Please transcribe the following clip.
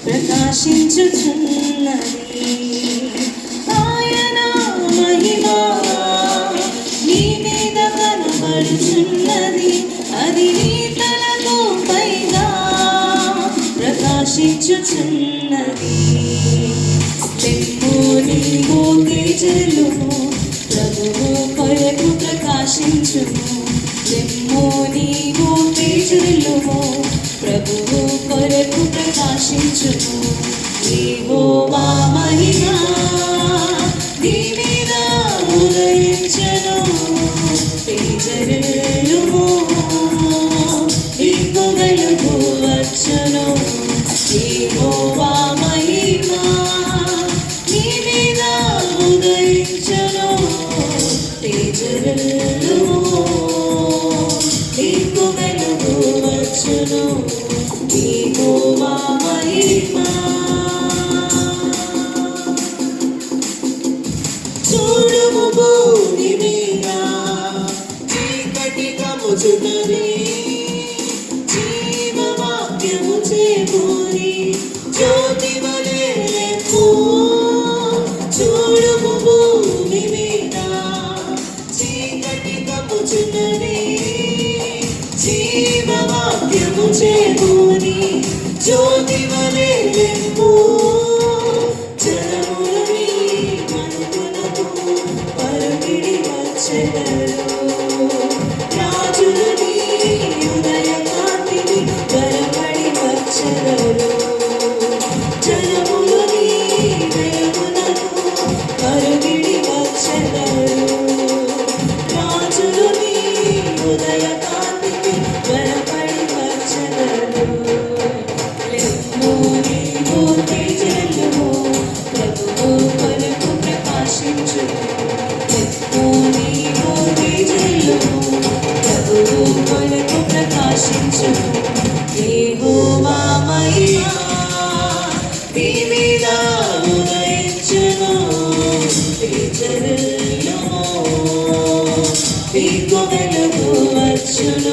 ప్రకాశించుచున్నది. ఆయన మహిమ నీ మీద కనబడుచున్నది, అది నీ తలకు పైగా ప్రకాశించుచున్నది. నీవు తేజలుము, ప్రభువు కొరకు ప్రకాశించుము. నీవు తేజలుము, ప్రభువు కొరకు ప్రకాశించుము. యెహోవా మహిమ నీ మీద ఉదయించెను. తేజలుము, నీకు వెలుగు వచ్చును. యెహోవా మహిమ నీ మీద ఉదయించెను. తేజలుము, నీకు వెలుగు వచ్చును. యెహోవా మహిమ. చూడుము భూమి మీద చీకటి కమ్ముచున్నది, జీవవాక్యము చేకూరి జ్యోతి వలె లెమ్ము. చూడుము భూమి మీద చీకటి కమ్ముచున్నది, జీవవాక్యము చేకూరి జ్యోతి వలె లెమ్ము. జనములని మనుగునకు పరుగిడి వచ్చెదరు, రాజులు నీ ఉదయ కాంతిని త్వరపడి వచ్చెదరు. జనములు నీ దయమునకు పరుగిడి వచ్చెదరు, రాజులు నీ ఉదయ కాంతిని త్వరపడి వచ్చెదరు. లెమ్ము, నీవు తేజలుము, ప్రభువు కొరకు ప్రకాశించుము. లెమ్ము, నీవు తేజలుము, ప్రభువు కొరకు ప్రకాశించుము. యెహోవా మహిమ నీ మీద ఉదయించెను. తేజలుము, నీకు వెలుగు వచ్చును.